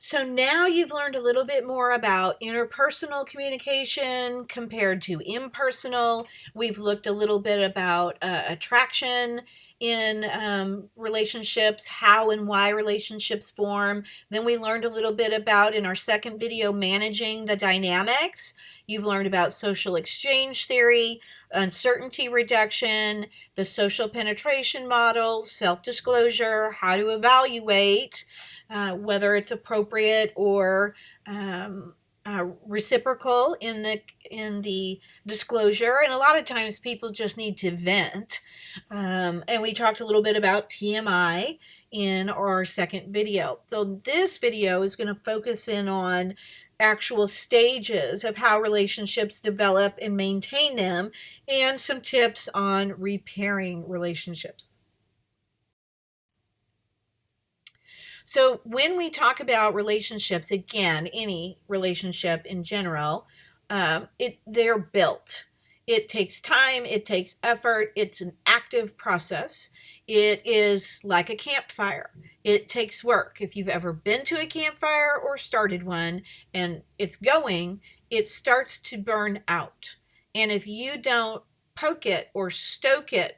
So now you've learned a little bit more about interpersonal communication compared to impersonal. We've looked a little bit about attraction in relationships, how and why relationships form. Then we learned a little bit about, in our second video, managing the dynamics. You've learned about social exchange theory, uncertainty reduction, the social penetration model, self-disclosure, how to evaluate, whether it's appropriate or reciprocal in the disclosure. And a lot of times people just need to vent. And we talked a little bit about TMI in our second video. So this video is going to focus in on actual stages of how relationships develop and maintain them, and some tips on repairing relationships. So when we talk about relationships, again, any relationship in general, they're built. It takes time, it takes effort, it's an active process. It is like a campfire. It takes work. If you've ever been to a campfire or started one and it's going, it starts to burn out. And if you don't poke it or stoke it,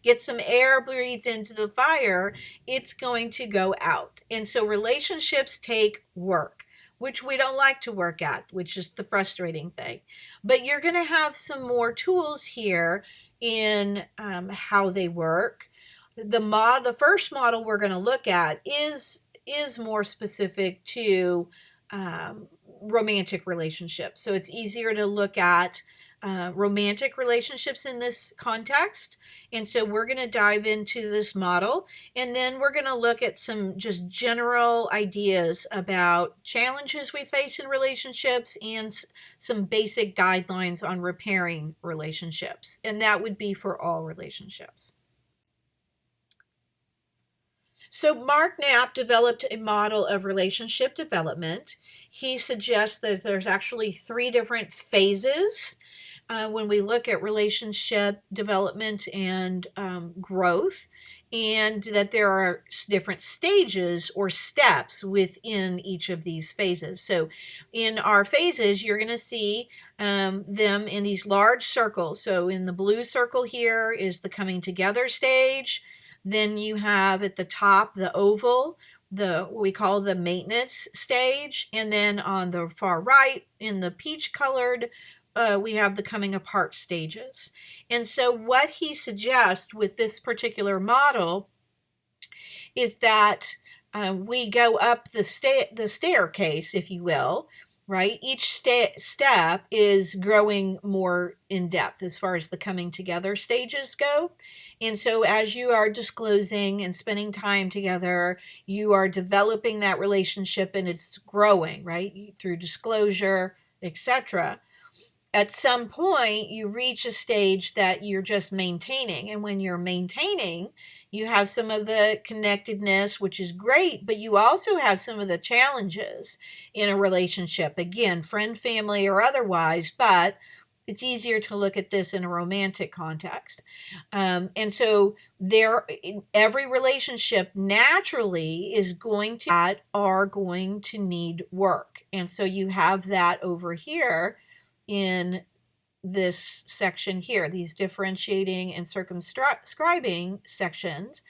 get some air breathed into the fire, it's going to go out. And so relationships take work, which we don't like to work at, which is the frustrating thing. But you're going to have some more tools here in how they work. The first model we're going to look at is more specific to romantic relationships. So it's easier to look at romantic relationships in this context. And so we're going to dive into this model, and then we're going to look at some just general ideas about challenges we face in relationships and some basic guidelines on repairing relationships. And that would be for all relationships. So Mark Knapp developed a model of relationship development. He suggests that there's actually 3 different phases when we look at relationship development and growth, and that there are different stages or steps within each of these phases. So in our phases, you're going to see them in these large circles. So in the blue circle here is the coming together stage. Then you have at the top the oval, what we call the maintenance stage. And then on the far right, in the peach colored, we have the coming apart stages. And so what he suggests with this particular model is that we go up the staircase, if you will, right? Each step is growing more in depth as far as the coming together stages go. And so as you are disclosing and spending time together, you are developing that relationship, and it's growing, right? Through disclosure, etc. At some point, you reach a stage that you're just maintaining. And when you're maintaining, you have some of the connectedness, which is great, but you also have some of the challenges in a relationship. Again, friend, family, or otherwise, but it's easier to look at this in a romantic context. And so every relationship naturally are going to need work. And so you have that over here in this section here, these differentiating and circumscribing sections.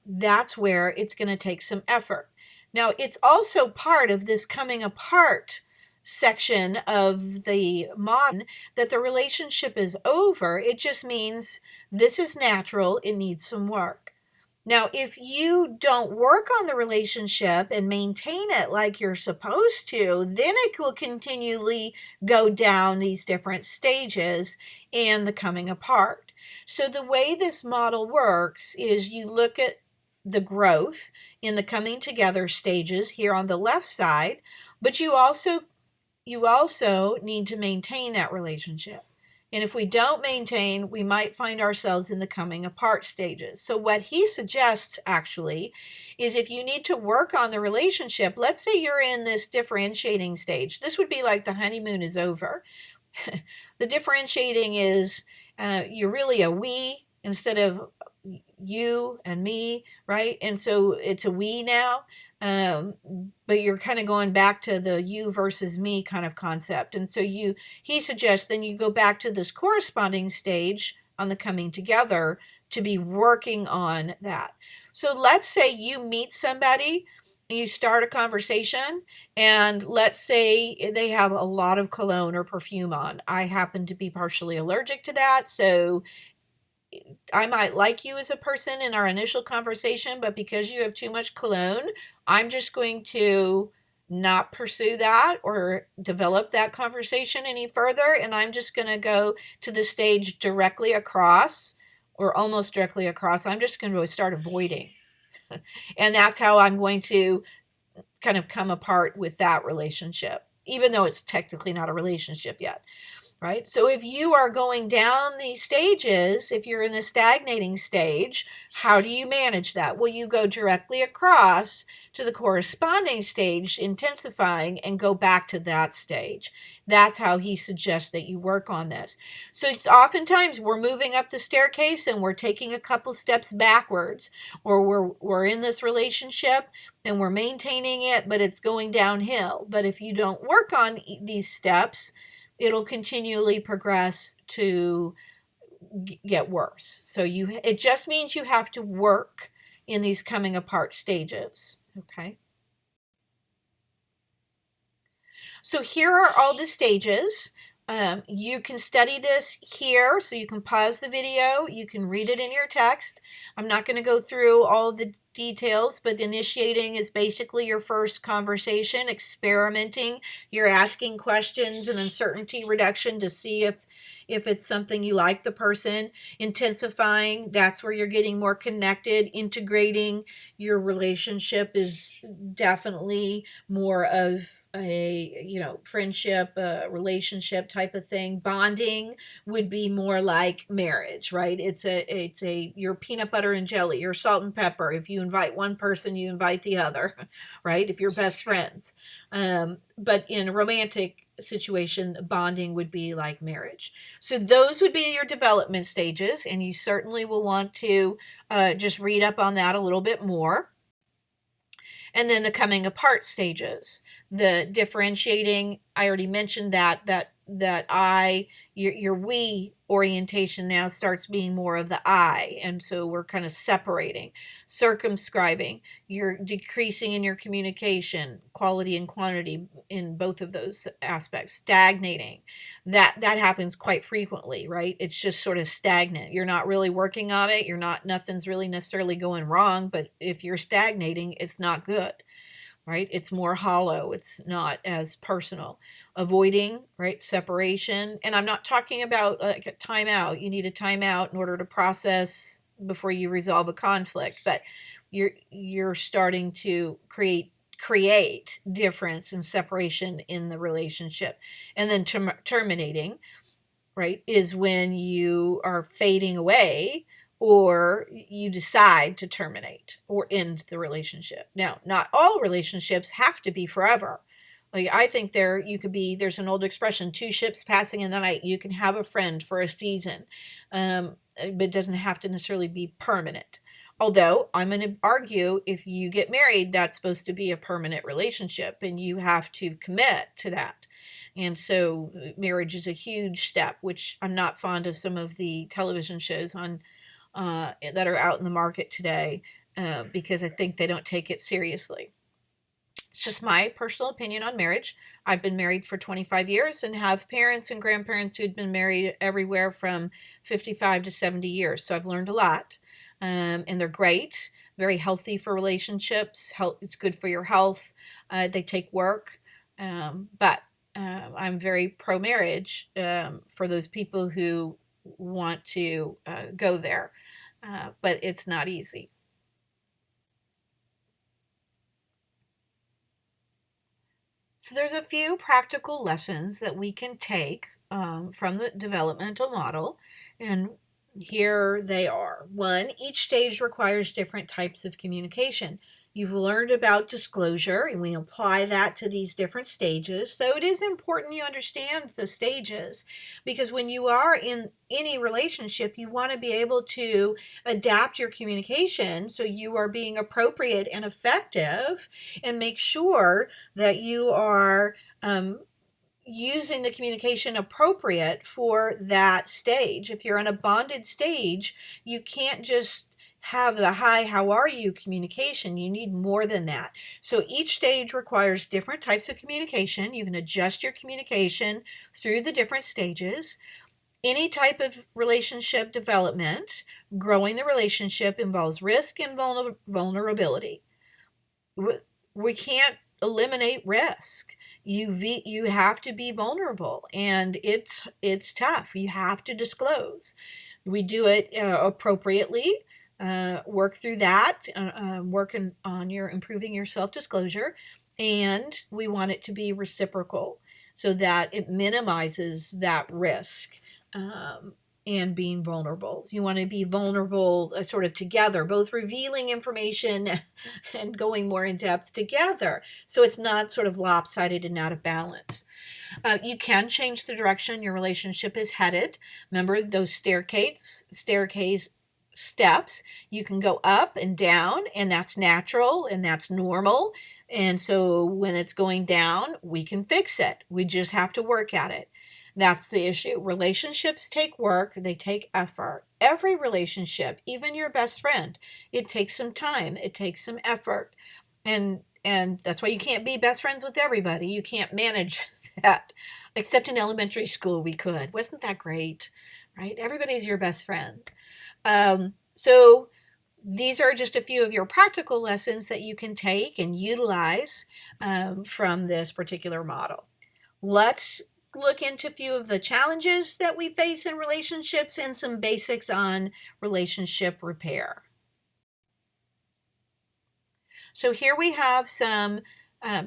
That's where it's going to take some effort. Now, it's also part of this coming apart section of the model that the relationship is over. It just means this is natural. It needs some work. Now, if you don't work on the relationship and maintain it like you're supposed to, then it will continually go down these different stages and the coming apart. So the way this model works is you look at the growth in the coming together stages here on the left side, but you also need to maintain that relationship. And if we don't maintain, we might find ourselves in the coming apart stages. So what he suggests actually is if you need to work on the relationship, let's say you're in this differentiating stage. This would be like the honeymoon is over. The differentiating is you're really a we instead of you and me, right? And so it's a we now. But you're kind of going back to the you versus me kind of concept. And so he suggests then you go back to this corresponding stage on the coming together to be working on that. So let's say you meet somebody, you start a conversation, and let's say they have a lot of cologne or perfume on. I happen to be partially allergic to that, so I might like you as a person in our initial conversation, but because you have too much cologne, I'm just going to not pursue that or develop that conversation any further. And I'm just going to go to the stage directly across or almost directly across. I'm just going to start avoiding. And that's how I'm going to kind of come apart with that relationship, even though it's technically not a relationship yet. Right? So if you are going down these stages, if you're in the stagnating stage, how do you manage that? Well, you go directly across to the corresponding stage, intensifying, and go back to that stage. That's how he suggests that you work on this. So oftentimes we're moving up the staircase and we're taking a couple steps backwards, or we're in this relationship and we're maintaining it, but it's going downhill. But if you don't work on these steps, it'll continually progress to get worse. So it just means you have to work in these coming apart stages. Okay. So here are all the stages. You can study this here, so you can pause the video. You can read it in your text. I'm not going to go through all the details, but initiating is basically your first conversation, experimenting. You're asking questions and uncertainty reduction to see if it's something you like the person. Intensifying, that's where you're getting more connected. Integrating, your relationship is definitely more of a friendship, relationship type of thing. Bonding would be more like marriage, right? It's a your peanut butter and jelly, your salt and pepper. If you invite one person, you invite the other, right? If you're best friends. But in a romantic situation, bonding would be like marriage. So those would be your development stages, and you certainly will want to just read up on that a little bit more. And then the coming apart stages, the differentiating, I already mentioned that your we orientation now starts being more of the I, and so we're kind of separating. Circumscribing, you're decreasing in your communication, quality and quantity in both of those aspects. Stagnating, that happens quite frequently, right? It's just sort of stagnant. You're not really working on it. Nothing's really necessarily going wrong, but if you're stagnating, it's not good. Right? It's more hollow. It's not as personal. Avoiding, right? Separation. And I'm not talking about like a timeout. You need a timeout in order to process before you resolve a conflict. But you're starting to create difference and separation in the relationship. And then terminating, right, is when you are fading away, or you decide to terminate or end the relationship. Now, not all relationships have to be forever. Like, I think there's an old expression, two ships passing in the night. You can have a friend for a season, but it doesn't have to necessarily be permanent. Although I'm going to argue, if you get married, that's supposed to be a permanent relationship, and you have to commit to that. And so marriage is a huge step, which I'm not fond of some of the television shows that are out in the market today, because I think they don't take it seriously. It's just my personal opinion on marriage. I've been married for 25 years and have parents and grandparents who'd been married everywhere from 55 to 70 years. So I've learned a lot, and they're great, very healthy for relationships. It's good for your health. They take work, but I'm very pro-marriage for those people who want to go there. But it's not easy. So there's a few practical lessons that we can take from the developmental model, and here they are. One, each stage requires different types of communication. You've learned about disclosure, and we apply that to these different stages. So it is important you understand the stages, because when you are in any relationship, you want to be able to adapt your communication so you are being appropriate and effective, and make sure that you are using the communication appropriate for that stage. If you're in a bonded stage, you can't just have the hi, how are you communication. You need more than that. So each stage requires different types of communication. You can adjust your communication through the different stages. Any type of relationship development, growing the relationship, involves risk and vulnerability. We can't eliminate risk. You have to be vulnerable, and it's tough. You have to disclose. We do it appropriately. Work through that. Working on your improving your self-disclosure, and we want it to be reciprocal so that it minimizes that risk. And being vulnerable. You want to be vulnerable sort of together, both revealing information and going more in depth together. So it's not sort of lopsided and out of balance. You can change the direction your relationship is headed. Remember those staircase steps. You can go up and down, and that's natural and that's normal. And so when it's going down, we can fix it. We just have to work at it. That's the issue. Relationships take work. They take effort. Every relationship, even your best friend, it takes some time. It takes some effort. And that's why you can't be best friends with everybody. You can't manage that. Except in elementary school, we could. Wasn't that great? Right? Everybody's your best friend. So these are just a few of your practical lessons that you can take and utilize from this particular model. Let's look into a few of the challenges that we face in relationships and some basics on relationship repair. So here we have some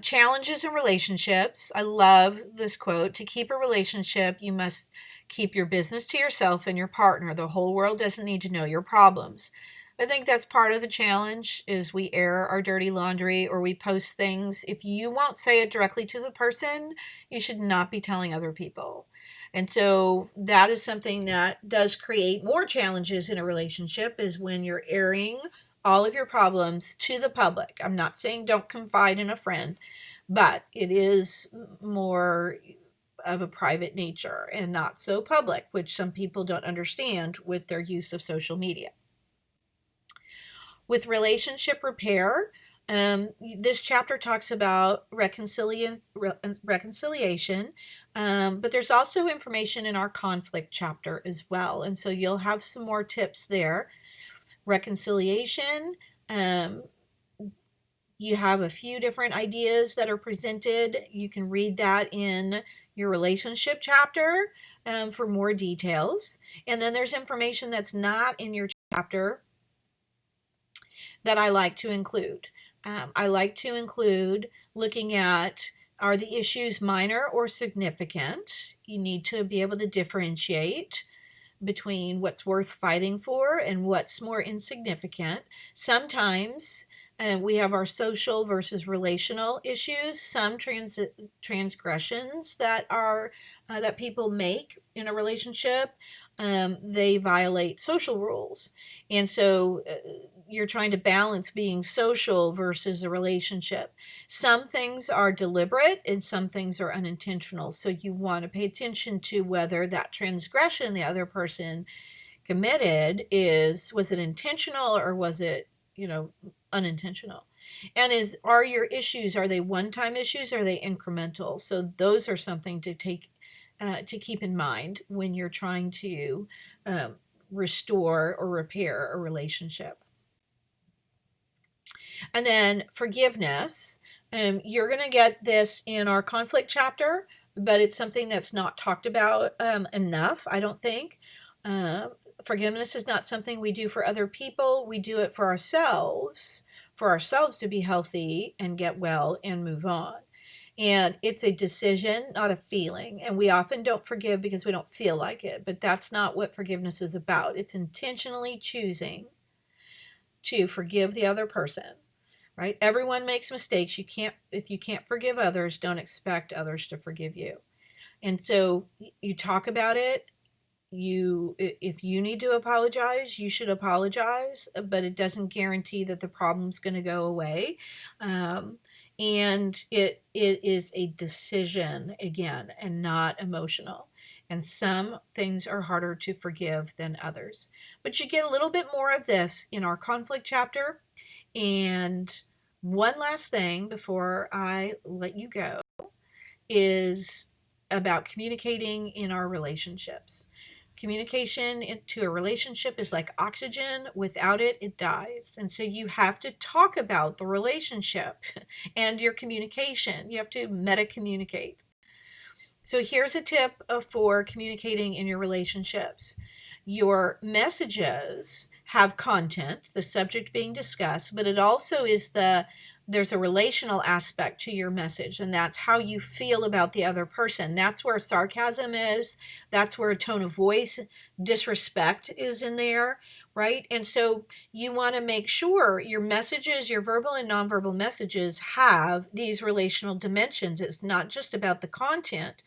challenges in relationships. I love this quote: to keep a relationship, you must keep your business to yourself and your partner. The whole world doesn't need to know your problems. I think that's part of the challenge, is we air our dirty laundry or we post things. If you won't say it directly to the person, you should not be telling other people. And so that is something that does create more challenges in a relationship, is when you're airing all of your problems to the public. I'm not saying don't confide in a friend, but it is more of a private nature and not so public, which some people don't understand with their use of social media. With relationship repair, this chapter talks about reconciliation, but there's also information in our conflict chapter as well. And so you'll have some more tips there. Reconciliation, you have a few different ideas that are presented. You can read that in your relationship chapter for more details. And then there's information that's not in your chapter that I like to include. I like to include looking at, are the issues minor or significant? You need to be able to differentiate between what's worth fighting for and what's more insignificant. Sometimes we have our social versus relational issues. Some transgressions that are that people make in a relationship, they violate social rules, and so you're trying to balance being social versus a relationship. Some things are deliberate and some things are unintentional. So you want to pay attention to whether that transgression the other person committed was it intentional or was it, unintentional? And are your issues, are they one-time issues? Or are they incremental? So those are something to keep in mind when you're trying to restore or repair a relationship. And then forgiveness. You're going to get this in our conflict chapter, but it's something that's not talked about enough, I don't think. Forgiveness is not something we do for other people. We do it for ourselves to be healthy and get well and move on. And it's a decision, not a feeling. And we often don't forgive because we don't feel like it, but that's not what forgiveness is about. It's intentionally choosing to forgive the other person. right? Everyone makes mistakes. If you can't forgive others, don't expect others to forgive you. And so you talk about it. If you need to apologize, you should apologize, but it doesn't guarantee that the problem's going to go away. And it is a decision again, and not emotional. And some things are harder to forgive than others. But you get a little bit more of this in our conflict chapter. And one last thing before I let you go is about communicating in our relationships. Communication into a relationship is like oxygen. Without it, it dies. And so you have to talk about the relationship and your communication. You have to meta communicate. So here's a tip for communicating in your relationships. Your messages have content, the subject being discussed, but it also is there's a relational aspect to your message, and that's how you feel about the other person. That's where sarcasm is. That's where a tone of voice, disrespect is in there, right? And so you want to make sure your messages, your verbal and nonverbal messages, have these relational dimensions. It's not just about the content.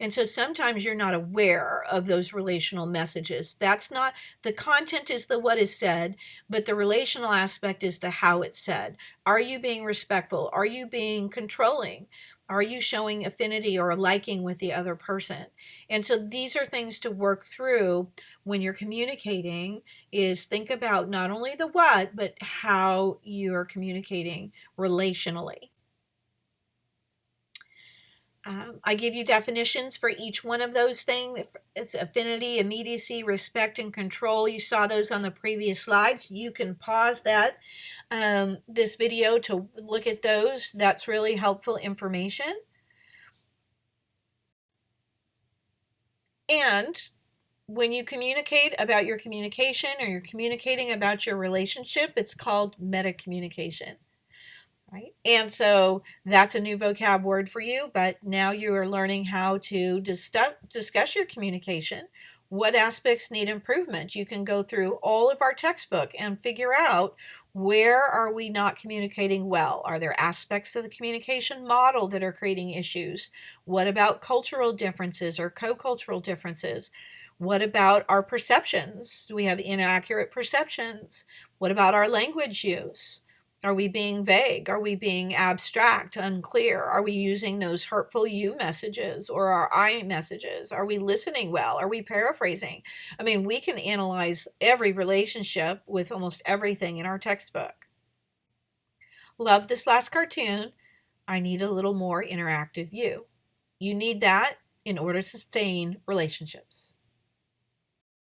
And so sometimes you're not aware of those relational messages. That's not, the content is the what is said, but the relational aspect is the how it's said. Are you being respectful? Are you being controlling? Are you showing affinity or a liking with the other person? And so these are things to work through when you're communicating, is think about not only the what, but how you're communicating relationally. I give you definitions for each one of those things. It's affinity, immediacy, respect, and control. You saw those on the previous slides. You can pause this video to look at those. That's really helpful information. And when you communicate about your communication, or you're communicating about your relationship, it's called meta communication. Right? And so that's a new vocab word for you, but now you are learning how to discuss your communication. What aspects need improvement? You can go through all of our textbook and figure out, where are we not communicating well? Are there aspects of the communication model that are creating issues? What about cultural differences or co-cultural differences? What about our perceptions? Do we have inaccurate perceptions? What about our language use? Are we being vague? Are we being abstract, unclear? Are we using those hurtful you messages or our I messages? Are we listening well? Are we paraphrasing? I mean, we can analyze every relationship with almost everything in our textbook. Love this last cartoon. I need a little more interactive you. You need that in order to sustain relationships.